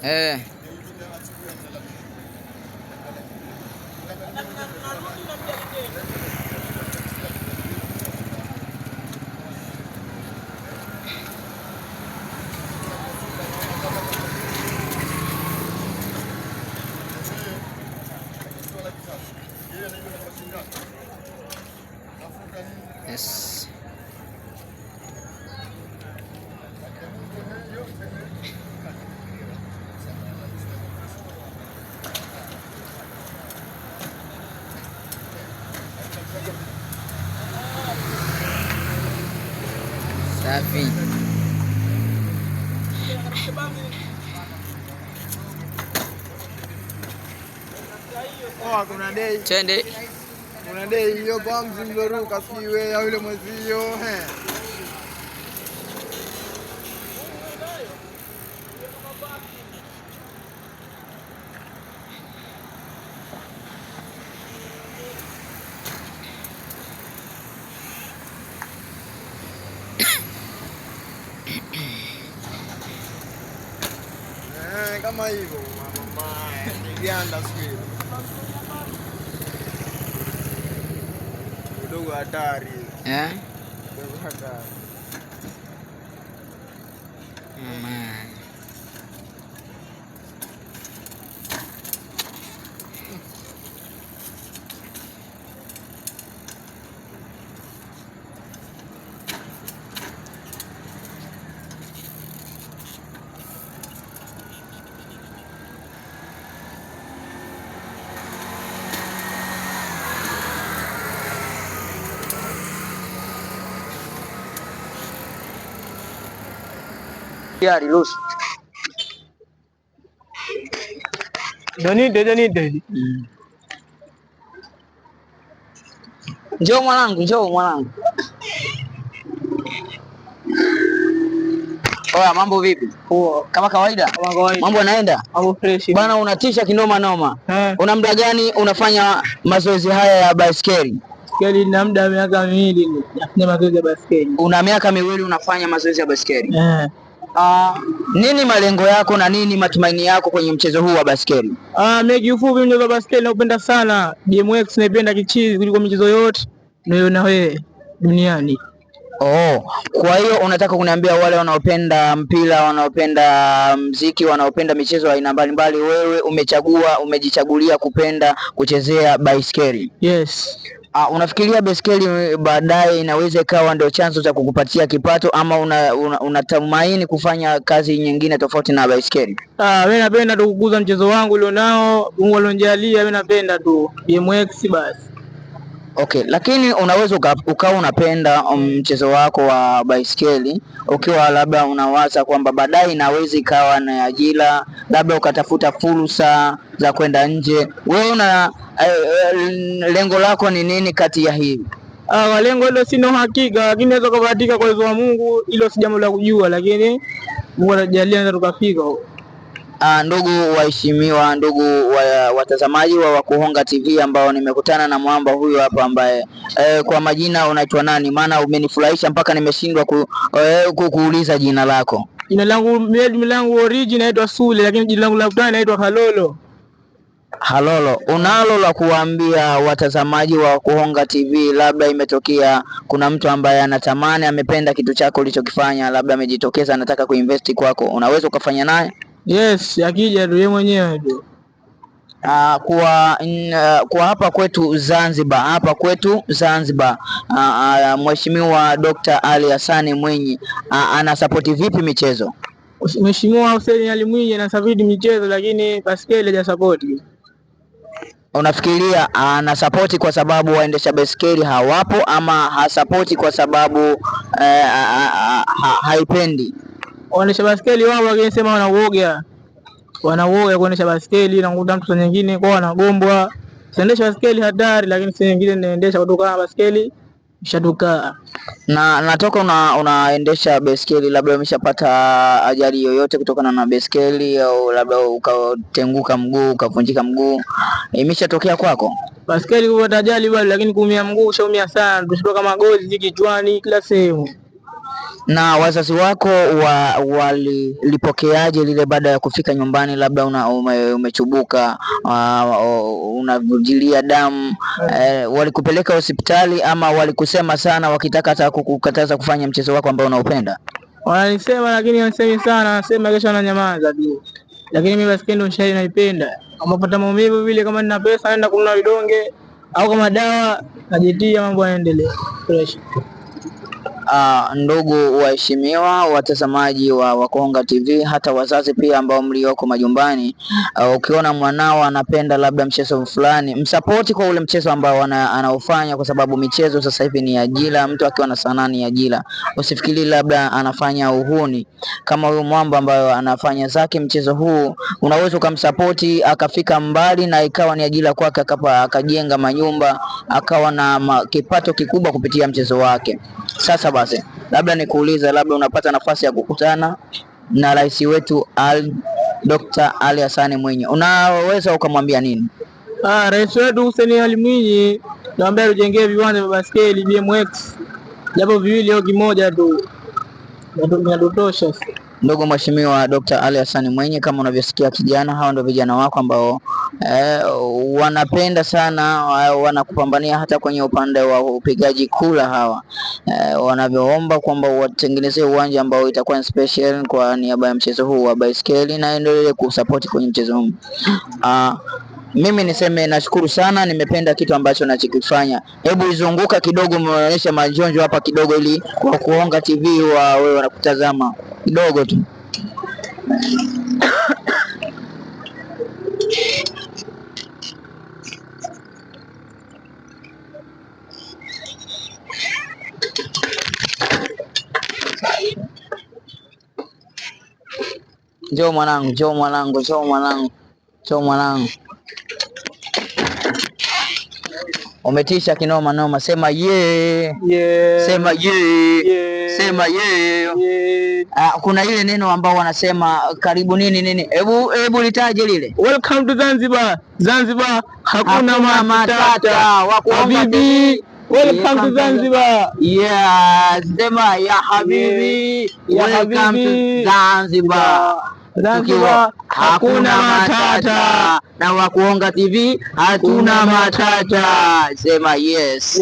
Eh. Yes. Safi. Kuna dei. Twende. Kuna dei hiyo kwa mzimloruka siwe au yule mwezio kama hivyo mama nilianda siku kidogo hatari. Kidogo hatari. Yari ruhusu. Donide. Njoo mwanangu. Oya, mambo vipi? Poa. Kama kawaida? Kama kawaida. Mambo yanaenda? Mambo fresh. Bana, unatisha kinoma noma. Una muda gani unafanya mazoezi haya ya baiskeli? Baiskeli na muda wa miaka 2 nafanya mazoezi ya baiskeli. Una miaka 2 unafanya mazoezi ya baiskeli? Nini malengo yako na nini matumaini yako kwenye mchezo huu wa baiskeli? Mimi kiufupi mchezo wa baiskeli naupenda sana. BMX naipenda kichizi kuliko michezo yote na wewe duniani. Kwa hiyo unataka kuniambia wale wanaopenda mpira, wanaopenda mziki, wanaopenda michezo aina mbalimbali, wewe umejichagulia kupenda kuchezea baiskeli? Yes. Unafikiria baiskeli baadaye inaweza ikawa ndio chanzo cha kukupatia kipato ama unatumaini kufanya kazi nyingine tofauti na baiskeli? Mimi napenda tu kukuza mchezo wangu ulionao, Mungu alonijalia, mimi napenda tu BMX basi. Okay, lakini unaweza ukawa unapenda mchezo wako wa baiskeli ukiwa labda unawaza kwamba baadaye inaweza ikawa na ajira, labda ukatafuta fursa za kwenda nje. Wewe una lengo lako ni nini kati ya hivi? Lengo hilo sina uhakika, lakini naweza kubahatika kwa uwezo wa Mungu, hilo si jambo la kujua, lakini Mungu anajalia na tukafika huko. Ndugu waheshimiwa, ndugu watazamaji wa Wakuhonga TV ambao nimekutana na mwamba huyu hapa ambaye kwa majina unaitwa nani? Maana umenifurahisha mpaka nimeshindwa kuuliza jina lako. Jina langu original naitwa Sule, lakini jina langu la utani naitwa Halolo. Halolo, unalo la kuambia watazamaji wa Kuhonga TV? Labda imetokea kuna mtu ambaye anatamani, amependa kitu chako ulichokifanya, labda amejitokeza anataka kuinvest kwako, unaweza ukafanya naye? Yes, akija tu yeye mwenyewe tu. Kwa hapa kwetu Zanzibar, Mheshimiwa Dr. Ali Hassan Mwinyi anasapoti vipi michezo? Mheshimiwa Hussein Ali Mwinyi anasapoti michezo, lakini baiskeli hajasapoti. Unafikiria anasapoti kwa sababu waendesha baiskeli hawapo ama hasapoti kwa sababu haipendi? Waendesha baiskeli wao wangesema wanauoga kuendesha baiskeli na kukuta mtu nyingine kwa wanagombwa. Siendesha baiskeli hatari, lakini si nyingine naendesha kutoka na baiskeli ishatuka. Na natoka unaendesha baiskeli, labda umeshapata ajali yoyote kutokana na baiskeli au labda ukatenguka mguu, ukavunjika mguu, imeshatokea kwako? Baiskeli kupata ajali bali, lakini kuumia mguu, ushaumia sana, tusitoka magozi kichwani kila sehemu. Na wazazi wako walipokeaje lile baada ya kufika nyumbani, labda umechubuka, unavujilia damu, walikupeleka hospitali ama walikusema sana wakitaka hata kukukataza kufanya mchezo wako ambao unaupenda? Walisema, lakini wasemi sana, wanasema kesho na nyamaza tu. Lakini mimi baskeli ndo nishai naipenda. Kama pata maumivu vile, kama nina pesa naenda kununua vidonge au kama dawa najitia, mambo yanaendelea fresh. Ndugu waheshimiwa watazamaji wa Konga TV, hata wazazi pia ambao mlioko majumbani, ukiona mwanao anapenda labda mchezo fulani, msapoti kwa ule mchezo ambao anaufanya, kwa sababu michezo sasa hivi ni ajira. Mtu akiwa na sanaa ni ajira. Usifikiri labda anafanya uhuni. Kama huyu mwamba ambayo anafanya zake mchezo huu, unaweza kumsapoti akafika mbali na ikawa ni ajira kwake, akajenga manyumba, akawa na kipato kikubwa kupitia mchezo wake. Sasa basi, labda nikuulize, labda unapata nafasi ya kukutana na rais wetu Dr. Ali Hassan Mwinyi, unaweza ukamwambia nini? Rais wetu Hussein Ali Mwinyi naomba ujengee viwanja vya baskeli BMX, japo viwili au kimoja tu inatosha. Ndugu Mheshimiwa Dr. Ali Hassan Mwinyi, kama unavyosikia kijana, hao ndio vijana wako ambao wanapenda sana, wanakupambania hata kwenye upande wa upigaji kula. Hawa wanavyoomba kwamba watengenezee uwanja ambao itakuwa special kwa niaba ya mchezo huu wa baiskeli, na endelee kusupport kwenye mchezo huu. Mimi niseme nashukuru sana, nimependa kitu ambacho nachokifanya. Hebu izunguka kidogo, muonyeshe majonjo hapa kidogo, ili kwa Konga TV wewe wanakutazama kidogo tu. Njoo mwanangu, njoo mwanangu, njoo mwanangu, njoo mwanangu. Umetisha kinoma noma, sema yeah. Sema yeah. Sema yeah. Kuna ile neno ambao wanasema karibu nini, hebu litaje lile. Welcome to Zanzibar. Zanzibar hakuna matata. Habibi, welcome to Zanzibar. Yeah, sema ya habibi, welcome to Zanzibar. Zanzibar hakuna matata, na wa Konga TV hatuna matata. Sema yes.